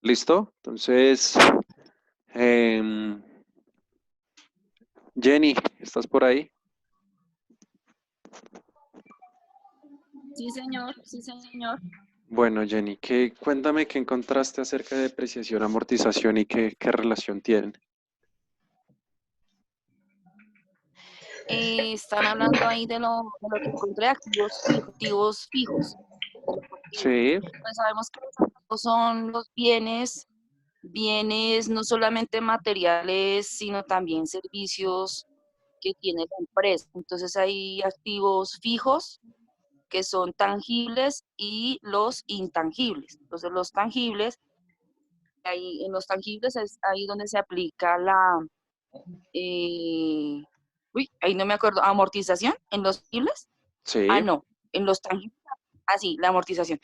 ¿Listo? Entonces, em, Jenny, ¿estás por ahí? Sí, señor, sí, señor. Bueno, Jenny, cuéntame qué encontraste acerca de depreciación, amortización y qué relación tienen. Están hablando ahí de lo que encontré, activos fijos. Porque, Sí, pues sabemos que los activos son los bienes no solamente materiales, sino también servicios que tiene la empresa. Entonces hay activos fijos que son tangibles y los intangibles. Entonces los tangibles, ahí, en los tangibles es ahí donde se aplica eh, ahí no me acuerdo, amortización en los tangibles. sí, No, en los tangibles, sí, la amortización.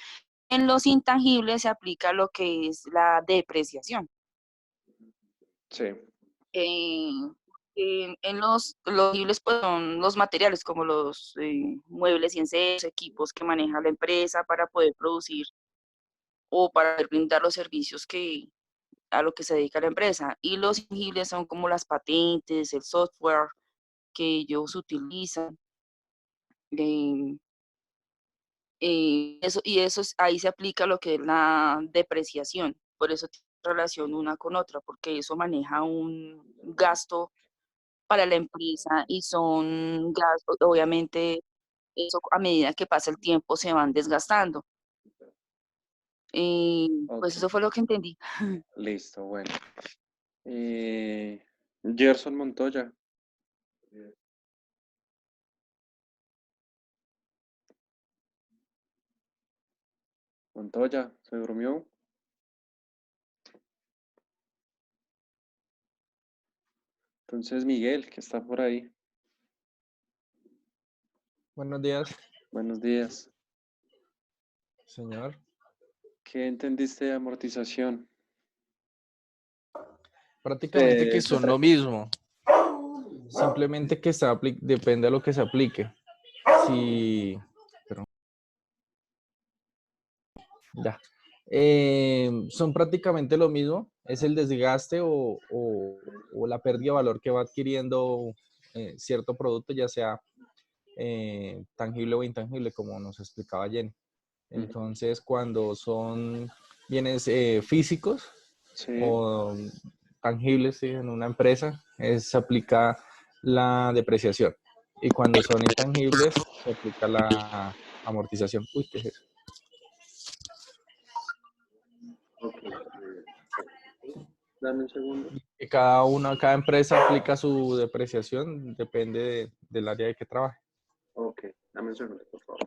En los intangibles se aplica lo que es la depreciación. sí. Eh, en los tangibles pues, son los materiales como los muebles y enseres, equipos que maneja la empresa para poder producir o para brindar los servicios a lo que se dedica la empresa. Y los intangibles son como las patentes, el software que ellos utilizan. eh, ahí se aplica lo que es la depreciación. Por eso tiene relación una con otra, porque eso maneja un gasto para la empresa y son gastos, obviamente, eso a medida que pasa el tiempo se van desgastando. Pues Ok, eso fue lo que entendí. listo, bueno. Gerson Montoya. Montoya, ¿se durmió? Entonces, Miguel, que está por ahí. Buenos días, Buenos días. señor. ¿Qué entendiste de amortización? Prácticamente que son lo Depreciación. mismo, simplemente que depende de lo que se aplique. Si, perdón, ya. Son prácticamente lo mismo, es el desgaste o la pérdida de valor que va adquiriendo cierto producto, ya sea tangible o intangible, como nos explicaba Jenny. Ujú. Entonces, cuando son bienes físicos Sí, o tangibles, ¿sí? En una empresa, se aplica la depreciación. Y cuando son intangibles, se aplica la amortización. Uy, ¿qué es eso? ok. Dame un segundo. Y cada empresa aplica su depreciación, depende del área de que trabaje. Ok, dame un segundo, por favor.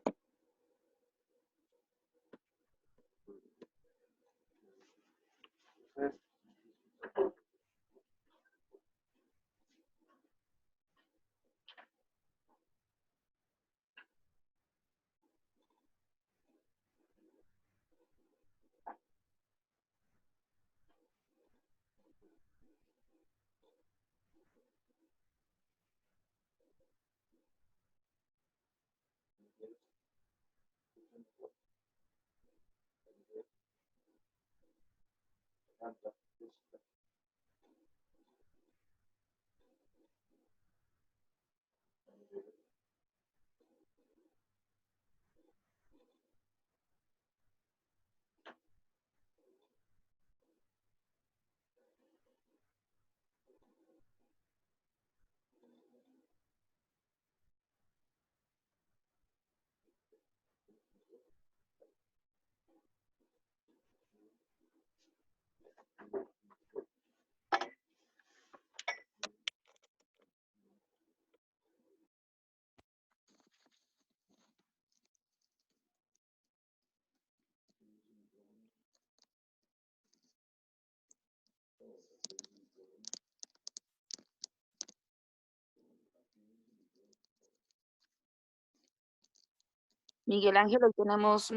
Miguel Ángel, hoy tenemos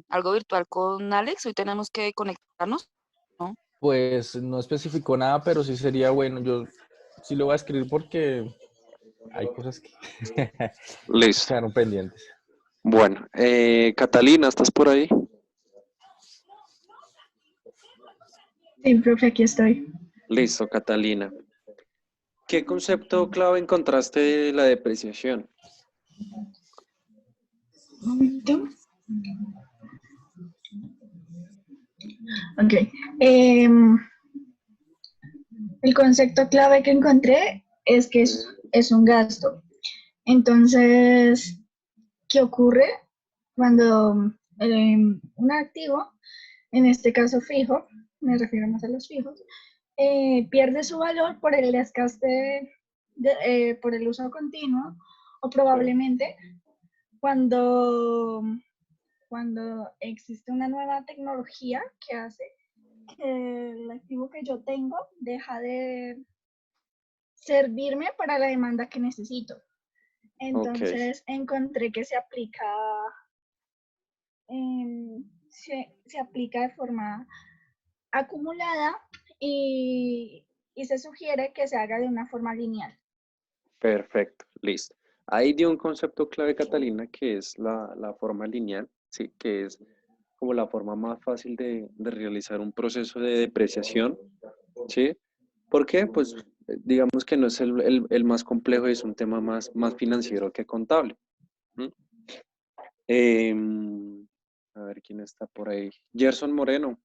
algo virtual con Alex, hoy tenemos que conectarnos, ¿no? Pues no especificó nada, pero sí sería bueno. Yo sí lo voy a escribir porque hay cosas que Listo. quedaron pendientes. Bueno, Catalina, ¿estás por ahí? Sí, profe, aquí estoy. Listo, Catalina. ¿Qué concepto clave encontraste de la depreciación? Un momento. Ok. El concepto clave que encontré es que es un gasto. Entonces, ¿qué ocurre cuando un activo, en este caso fijo, me refiero más a los fijos, pierde su valor por el desgaste, por el uso continuo, o probablemente cuando, cuando existe una nueva tecnología que hace que el activo que yo tengo deja de servirme para la demanda que necesito. Ok, Entonces encontré que se aplica, se aplica de forma acumulada y se sugiere que se haga de una forma lineal. perfecto, listo. Ahí dio un concepto clave, Catalina, que es la forma lineal, ¿sí? Que es como la forma más fácil de realizar un proceso de depreciación, ¿sí? ¿Por qué? Pues digamos que no es el más complejo, es un tema más financiero que contable. ¿Mm? Em, a ver quién está por ahí. Gerson Moreno.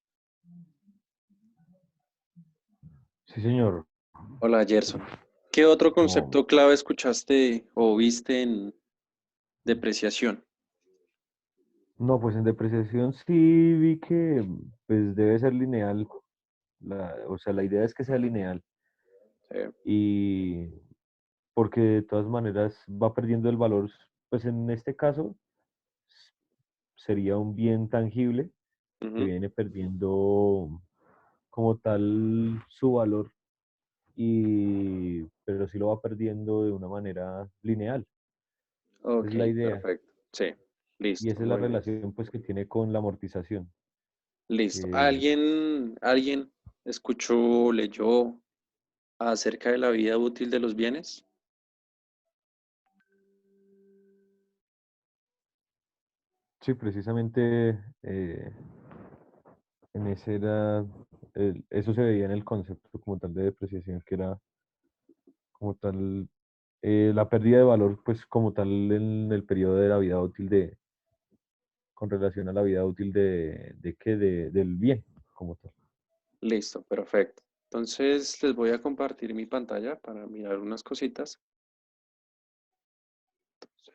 Sí, señor. Hola, Gerson. ¿Qué otro Como, concepto clave escuchaste o viste en depreciación? no, pues en depreciación sí vi que pues debe ser lineal. O sea, la idea es que sea lineal. Eh, Y porque de todas maneras va perdiendo el valor, pues en este caso sería un bien tangible que ujú. viene perdiendo como tal su valor, pero sí lo va perdiendo de una manera lineal. Esa Ok, es la idea. perfecto. Sí, Y listo, esa es la muy bien. relación pues que tiene con la amortización. Listo. Que ¿Alguien escuchó, leyó acerca de la vida útil de los bienes? sí, precisamente en ese era, eso se veía en el concepto como tal de depreciación, que era como tal la pérdida de valor, pues como tal en el periodo de la vida útil con relación a la vida útil del bien, como tal. Listo, perfecto. Entonces les voy a compartir mi pantalla para mirar unas cositas.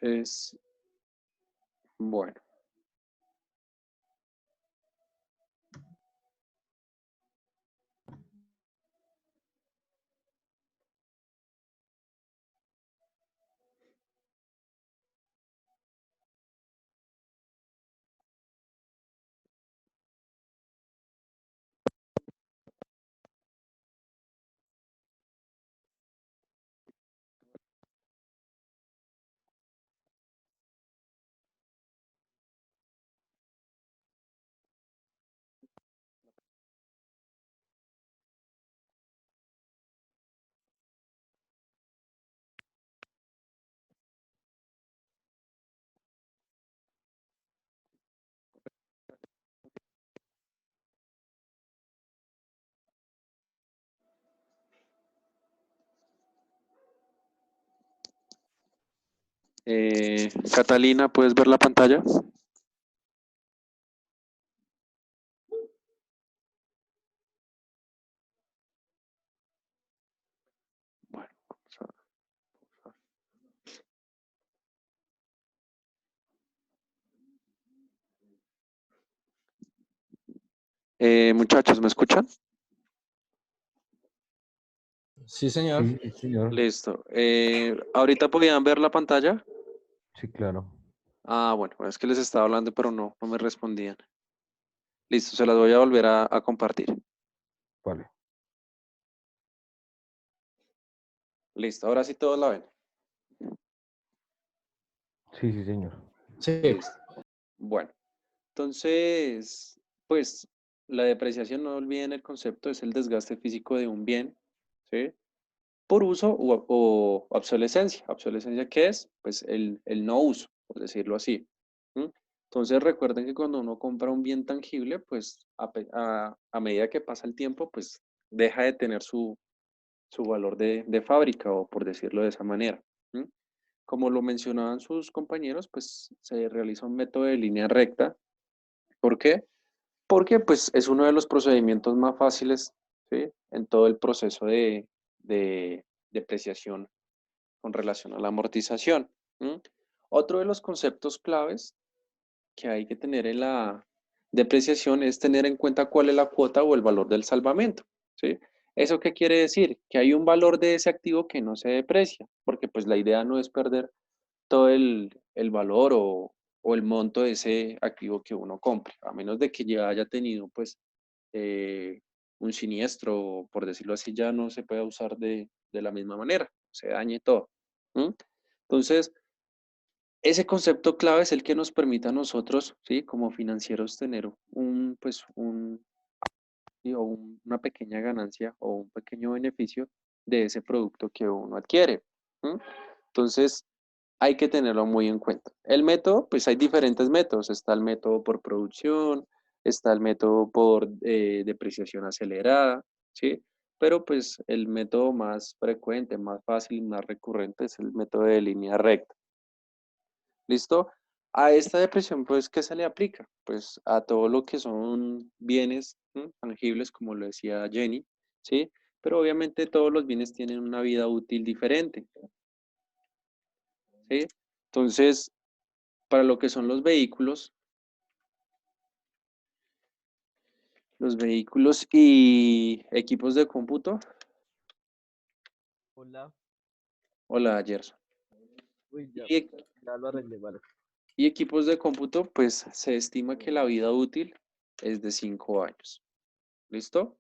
Entonces, bueno. Catalina, ¿puedes ver la pantalla? Bueno, muchachos, ¿me escuchan? Sí, señor. Sí, sí, señor. Listo. ¿Ahorita podían ver la pantalla? Sí, claro. Ah, bueno, es que les estaba hablando, pero no me respondían. Listo, se las voy a volver a compartir. Vale. Listo, ahora sí todos la ven. Sí, sí, señor. Sí. Listo. Bueno, entonces, pues la depreciación, no olviden el concepto, es el desgaste físico de un bien, ¿sí? Por uso o obsolescencia. ¿Obsolescencia qué es? Pues el no uso, por decirlo así. ¿Mm? Entonces recuerden que cuando uno compra un bien tangible, pues a medida que pasa el tiempo, pues deja de tener su valor de fábrica, o por decirlo de esa manera. ¿M? Como lo mencionaban sus compañeros, pues se realiza un método de línea recta. ¿Por qué? Porque pues es uno de los procedimientos más fáciles, ¿sí?, en todo el proceso de depreciación con relación a la amortización. ¿M? Otro de los conceptos claves que hay que tener en la depreciación es tener en cuenta cuál es la cuota o el valor del salvamento, ¿sí? ¿Eso qué quiere decir? Que hay un valor de ese activo que no se deprecia, porque pues la idea no es perder todo el valor o el monto de ese activo que uno compre, a menos de que ya haya tenido pues un siniestro, por decirlo así, ya no se puede usar de la misma manera, se dañe todo. ¿M? Entonces, ese concepto clave es el que nos permite a nosotros, ¿sí?, como financieros, tener una pequeña ganancia o un pequeño beneficio de ese producto que uno adquiere. ¿M? Entonces, hay que tenerlo muy en cuenta. El método, pues hay diferentes métodos. Está el método por producción, está el método por depreciación acelerada, ¿sí? Pero pues el método más frecuente, más fácil, más recurrente es el método de línea recta. ¿Listo? A esta depresión, pues, ¿qué se le aplica? Pues a todo lo que son bienes tangibles, como lo decía Jenny, ¿sí? Pero obviamente todos los bienes tienen una vida útil diferente, ¿sí? Entonces, para lo que son los vehículos y equipos de cómputo, Hola. hola, Gerson. Uy, ya, Y, ya lo arreglé, vale. y equipos de cómputo, pues se estima que la vida útil es de 5 años. ¿Listo?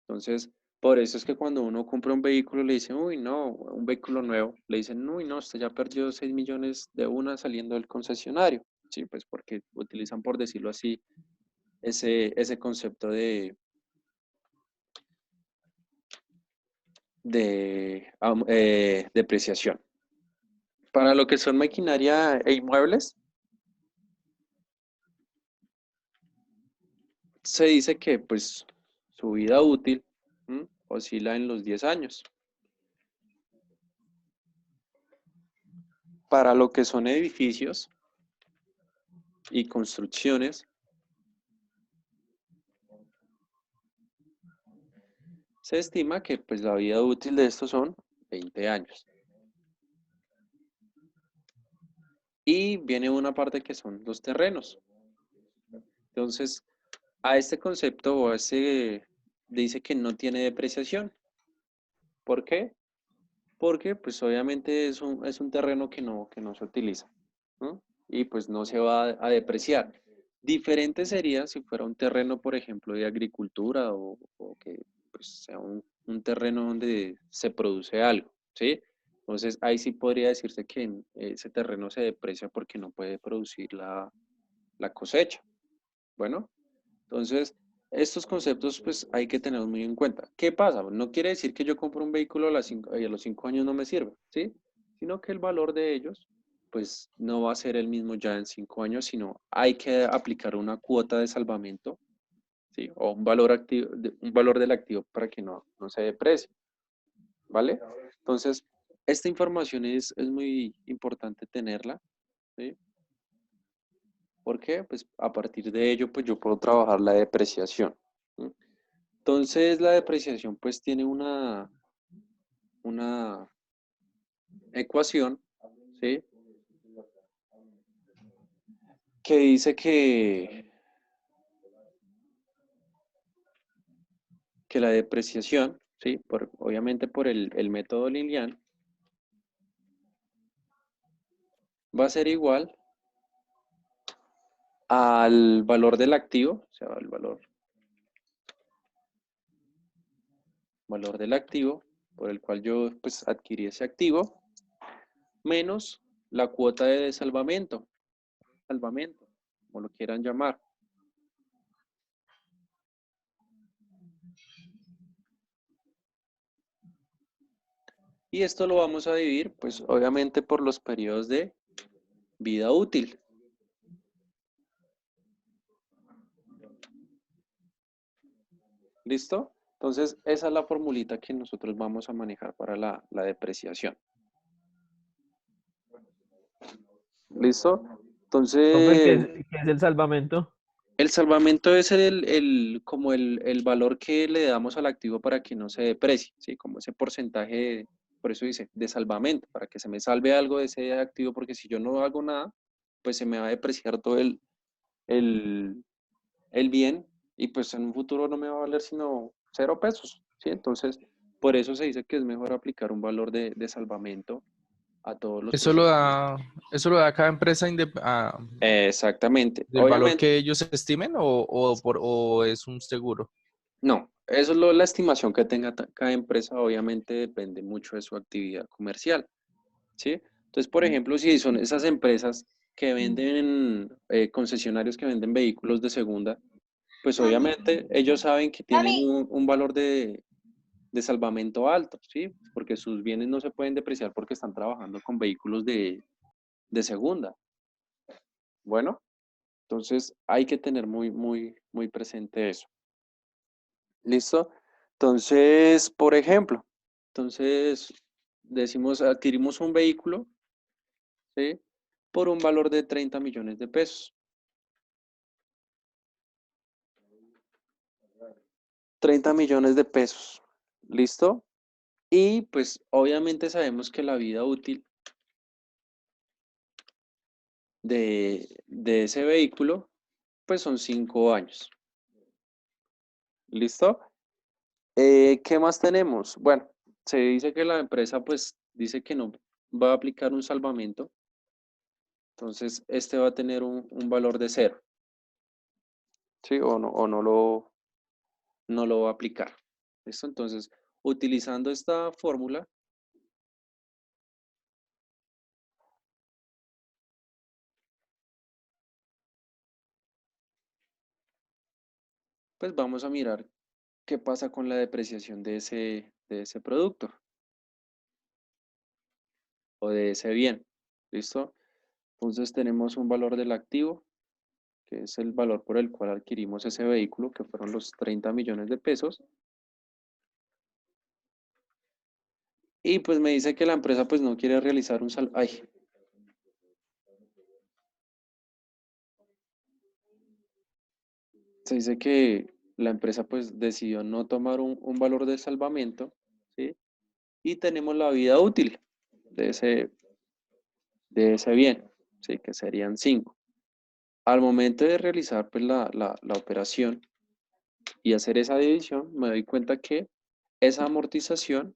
Entonces, por eso es que cuando uno compra un vehículo le dicen, uy, no, un vehículo nuevo, le dicen, uy, no, usted ya perdió 6 millones de una saliendo del concesionario. Sí, pues porque utilizan, por decirlo así, ese concepto de depreciación. Para lo que son maquinaria e inmuebles, se dice que pues su vida útil oscila en los 10 años. Para lo que son edificios y construcciones, se estima que pues la vida útil de estos son 20 años. Y viene una parte que son los terrenos. Entonces, a este concepto o a ese dice que no tiene depreciación. ¿Por qué? Porque pues obviamente es un terreno que no se utiliza, ¿no? Y pues no se va a depreciar. Diferente sería si fuera un terreno, por ejemplo, de agricultura o que pues, sea un terreno donde se produce algo, ¿sí? Entonces ahí sí podría decirse que ese terreno se deprecia porque no puede producir la cosecha. Bueno, entonces estos conceptos pues hay que tenerlos muy en cuenta. ¿Qué pasa? No quiere decir que yo compro un vehículo a los 5 años no me sirve, ¿sí? Sino que el valor de ellos pues no va a ser el mismo ya en 5 años, sino hay que aplicar una cuota de salvamento, ¿sí? O un valor activo, un valor del activo para que no se deprecie, ¿vale? Entonces, esta información es muy importante tenerla, ¿sí? ¿Por qué? Pues a partir de ello, pues yo puedo trabajar la depreciación. ¿Sí? Entonces, la depreciación pues tiene una ecuación, ¿sí? Que dice que la depreciación, ¿sí? Obviamente por el método lineal, va a ser igual al valor del activo, o sea, el valor del activo por el cual yo pues adquirí ese activo, menos la cuota de salvamento, como lo quieran llamar. Y esto lo vamos a dividir, pues obviamente por los periodos de vida útil. ¿Listo? Entonces, esa es la formulita que nosotros vamos a manejar para la depreciación. ¿Listo? Profe, Entonces, qué es el salvamento? el salvamento es como el valor que le damos al activo para que no se deprecie, ¿sí? Como ese porcentaje, por eso dice, de salvamento, para que se me salve algo de ese activo, porque si yo no hago nada, pues se me va a depreciar todo el, el bien y pues en un futuro no me va a valer sino 0 pesos, ¿sí? Entonces, por eso se dice que es mejor aplicar un valor de salvamento a todos los procesos. Eso lo da cada empresa Exactamente. del valor Obviamente, que ellos estimen o es un seguro. no, eso es la estimación que tenga cada empresa, obviamente depende mucho de su actividad comercial, ¿sí? Entonces, por ejemplo, si son esas empresas que venden, concesionarios que venden vehículos de segunda, pues obviamente ellos saben que tienen Mami. un valor de salvamento alto, ¿sí? Porque sus bienes no se pueden depreciar porque están trabajando con vehículos de segunda. Bueno, entonces hay que tener muy presente eso. ¿Listo? Entonces, por ejemplo, decimos, adquirimos un vehículo, ¿sí? Por un valor de 30 millones de pesos. 30 millones de pesos. ¿Listo? Y pues obviamente sabemos que la vida útil de ese vehículo, pues son 5 años. ¿Listo? ¿Qué más tenemos? Bueno, se dice que la empresa pues dice que no va a aplicar un salvamento. Entonces, este va a tener un valor de 0. ¿Sí? O no lo va a aplicar. ¿Listo? Entonces, utilizando esta fórmula, pues vamos a mirar qué pasa con la depreciación de ese producto o de ese bien. ¿Listo? Entonces tenemos un valor del activo, que es el valor por el cual adquirimos ese vehículo, que fueron los 30 millones de pesos. Y pues me dice que la empresa pues no quiere realizar un saldo. Ay. Se dice que la empresa pues decidió no tomar un valor de salvamento, ¿sí? Y tenemos la vida útil de ese bien, ¿sí? Que serían 5. Al momento de realizar pues, la operación y hacer esa división, me doy cuenta que esa amortización,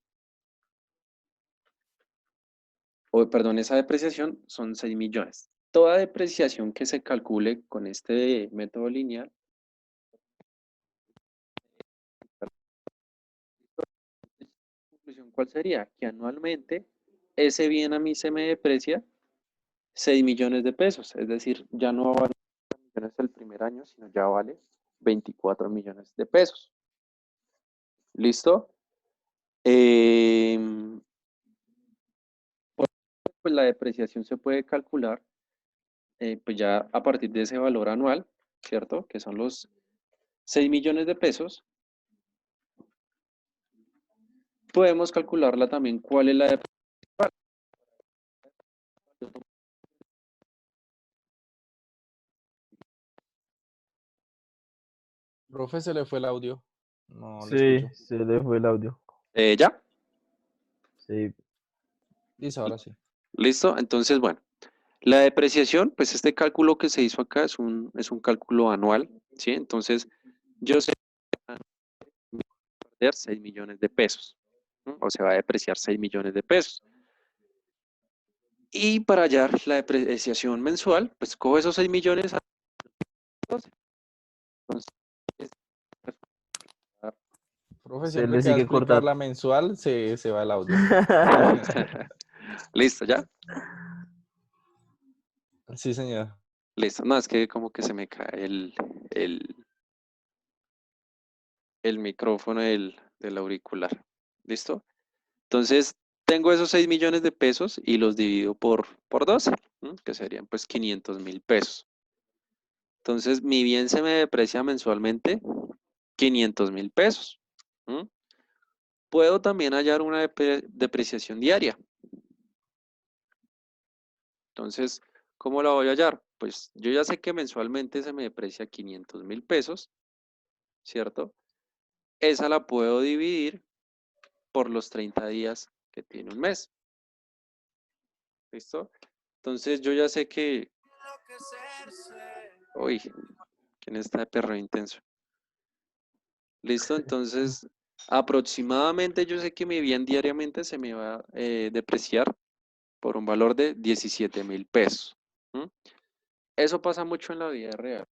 o perdón, esa depreciación son 6 millones. Toda depreciación que se calcule con este método lineal, conclusión, ¿cuál sería? Que anualmente ese bien a mí se me deprecia 6 millones de pesos, es decir, ya no vale millones el primer año, sino ya vale 24 millones de pesos. ¿Listo? Pues la depreciación se puede calcular pues ya a partir de ese valor anual, ¿cierto? Que son los 6 millones de pesos. Podemos calcularla también cuál es la depreciación. Profe, se le fue el audio. No lo Sí, escucho. se le fue el audio. ¿Ya? Sí. Dice ahora sí. ¿Listo? Entonces, bueno, la depreciación, pues este cálculo que se hizo acá es un cálculo anual, ¿sí? Entonces, yo sé que voy a perder 6 millones de pesos, ¿no? O se va a depreciar 6 millones de pesos. Y para hallar la depreciación mensual, pues cojo esos 6 millones a 12. Entonces, Profe, Se siempre le que va a sigue explicar cortando. la mensual, se va el audio. listo, ¿ya? Sí, señor. Listo. No, es que como que se me cae el micrófono del auricular. ¿Listo? Entonces, tengo esos 6 millones de pesos y los divido por 12, ¿no? Que serían pues 500 mil pesos. Entonces, mi bien se me deprecia mensualmente 500.000 pesos. ¿Mm? Puedo también hallar una depreciación diaria. Entonces, ¿cómo la voy a hallar? Pues yo ya sé que mensualmente se me deprecia 500.000 pesos, ¿cierto? Esa la puedo dividir por los 30 días que tiene un mes. ¿Listo? Entonces yo ya sé que... Uy, ¿quién está de perro intenso? ¿Listo? Entonces, aproximadamente yo sé que mi bien diariamente se me va a depreciar por un valor de 17.000 pesos. ¿Mm? Eso pasa mucho en la vida real.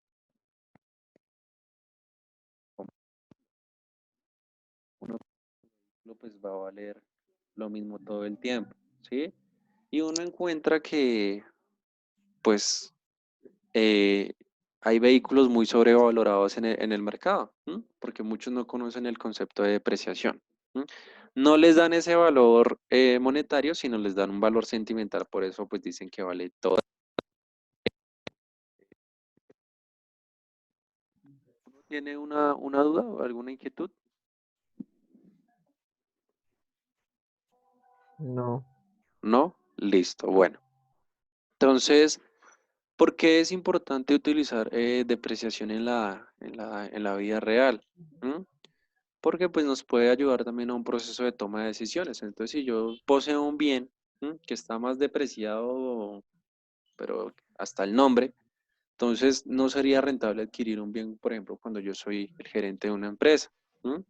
Uno pues va a valer lo mismo todo el tiempo, ¿sí? Y uno encuentra que pues hay vehículos muy sobrevalorados en el mercado, ¿m? Porque muchos no conocen el concepto de depreciación. ¿M? No les dan ese valor monetario, sino les dan un valor sentimental, por eso pues dicen que vale todo. ¿Tiene una duda o alguna inquietud? No. ¿No? Listo, bueno. Entonces, ¿por qué es importante utilizar depreciación en la vida real? ¿M? Porque pues nos puede ayudar también a un proceso de toma de decisiones. Entonces, si yo poseo un bien que está más depreciado, pero hasta el nombre, entonces no sería rentable adquirir un bien, por ejemplo, cuando yo soy el gerente de una empresa. ¿M?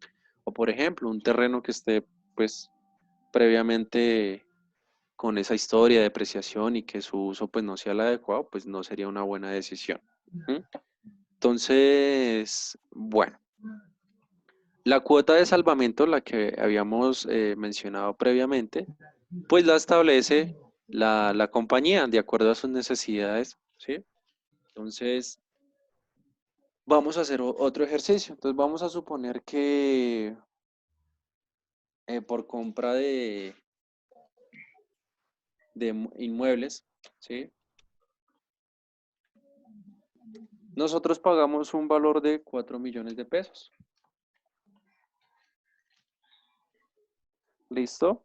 O, por ejemplo, un terreno que esté pues previamente con esa historia de depreciación y que su uso pues no sea el adecuado, pues no sería una buena decisión. ¿M? Entonces, bueno. La cuota de salvamento, la que habíamos mencionado previamente, pues la establece la compañía de acuerdo a sus necesidades, ¿sí? Entonces, vamos a hacer otro ejercicio. Entonces, vamos a suponer que por compra de inmuebles, ¿sí? Nosotros pagamos un valor de 4 millones de pesos. ¿Listo?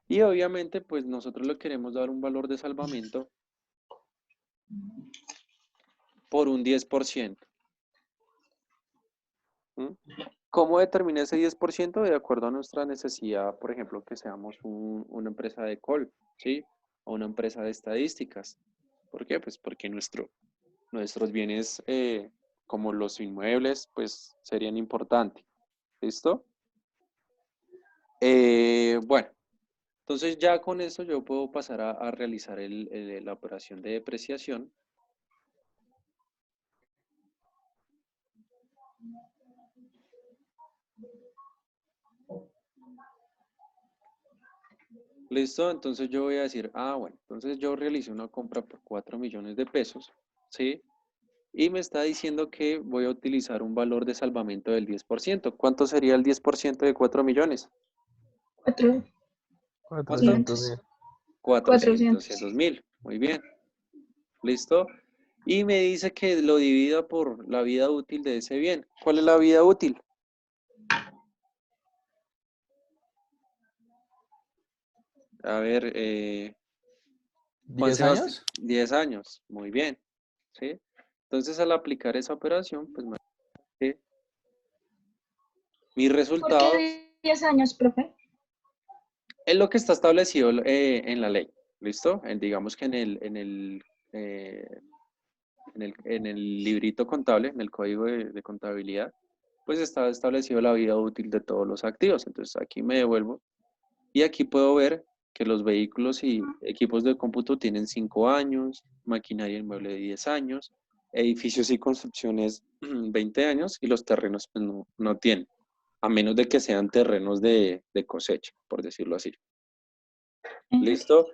Y obviamente, pues nosotros le queremos dar un valor de salvamento por un 10%. ¿Mm? ¿Cómo determina ese 10%? De acuerdo a nuestra necesidad, por ejemplo, que seamos una empresa de call, ¿sí? O una empresa de estadísticas. ¿Por qué? Pues porque nuestros bienes, como los inmuebles, pues serían importantes. ¿Listo? Bueno, entonces ya con eso yo puedo pasar a realizar la operación de depreciación. ¿Listo? Entonces yo voy a decir, bueno, entonces yo realicé una compra por 4 millones de pesos, ¿sí? Y me está diciendo que voy a utilizar un valor de salvamento del 10%. ¿Cuánto sería el 10% de 4 millones? 400 400. mil. 400 mil. Muy bien. ¿Listo? Y me dice que lo divida por la vida útil de ese bien. ¿Cuál es la vida útil? A ver, Juan 10 Sebastián, años. 10 años. Muy bien. ¿Sí? Entonces, al aplicar esa operación, pues mis ¿Por resultados qué 10 años, profe? es lo que está establecido en la ley. ¿Listo? Digamos que eh, en el librito contable, en el código de contabilidad, pues está establecido la vida útil de todos los activos. Entonces aquí me devuelvo y aquí puedo ver que los vehículos y equipos de cómputo tienen 5 años, maquinaria inmueble de 10 años, edificios y construcciones 20 años y los terrenos pues no tienen, a menos de que sean terrenos de cosecha, por decirlo así. ¿Listo?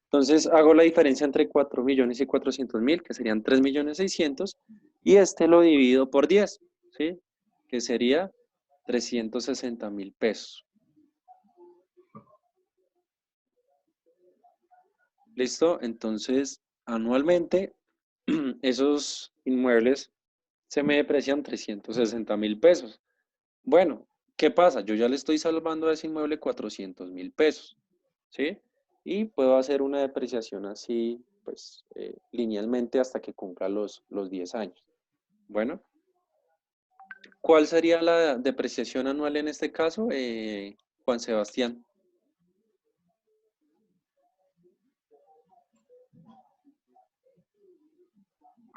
Entonces hago la diferencia entre 4 millones y 400 mil, que serían 3 millones 600, y este lo divido por 10, ¿sí? Que sería 360 mil pesos. ¿Listo? Entonces, anualmente, esos inmuebles se me deprecian 360 mil pesos. Bueno, ¿qué pasa? Yo ya le estoy salvando a ese inmueble 400.000 pesos, ¿sí? Y puedo hacer una depreciación así, pues, linealmente hasta que cumpla los 10 años. Bueno, ¿cuál sería la depreciación anual en este caso, Juan Sebastián?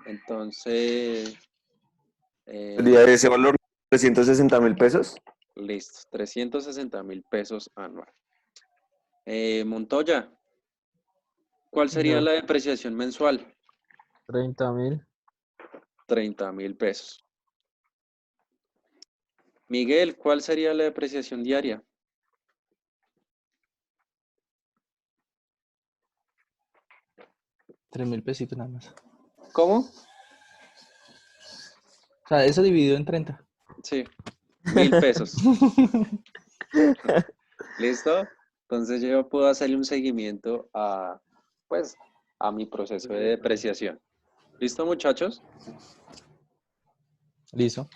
Entonces, Sería ese valor, 360.000 pesos. listo, 360.000 pesos anual. Montoya, ¿cuál sería Señor, la depreciación mensual? 30.000. 30.000 pesos. Miguel, ¿cuál sería la depreciación diaria? 3.000 pesitos nada más. ¿Cómo? O sea, eso dividido en 30. Sí, 1.000 pesos. ¿Listo? Entonces yo puedo hacerle un seguimiento a, pues, a mi proceso de depreciación. ¿Listo, muchachos? Listo.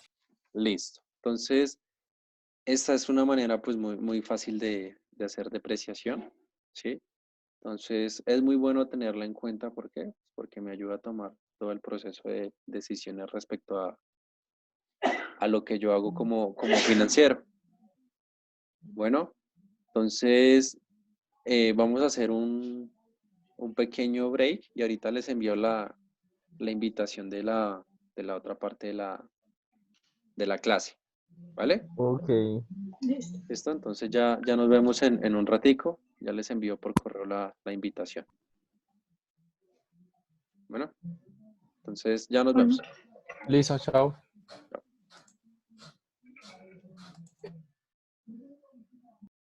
Listo. Entonces, esta es una manera, pues, muy fácil de hacer depreciación, ¿sí? Entonces, es muy bueno tenerla en cuenta. ¿Por qué? Porque me ayuda a tomar todo el proceso de decisiones respecto a lo que yo hago como financiero. Bueno, entonces vamos a hacer un pequeño break y ahorita les envío la invitación de la otra parte de la clase, ¿vale? Ok. Listo. ¿Listo? Entonces ya nos vemos en un ratico. Ya les envío por correo la invitación. Bueno, entonces ya nos Bueno. vemos. Listo, chao.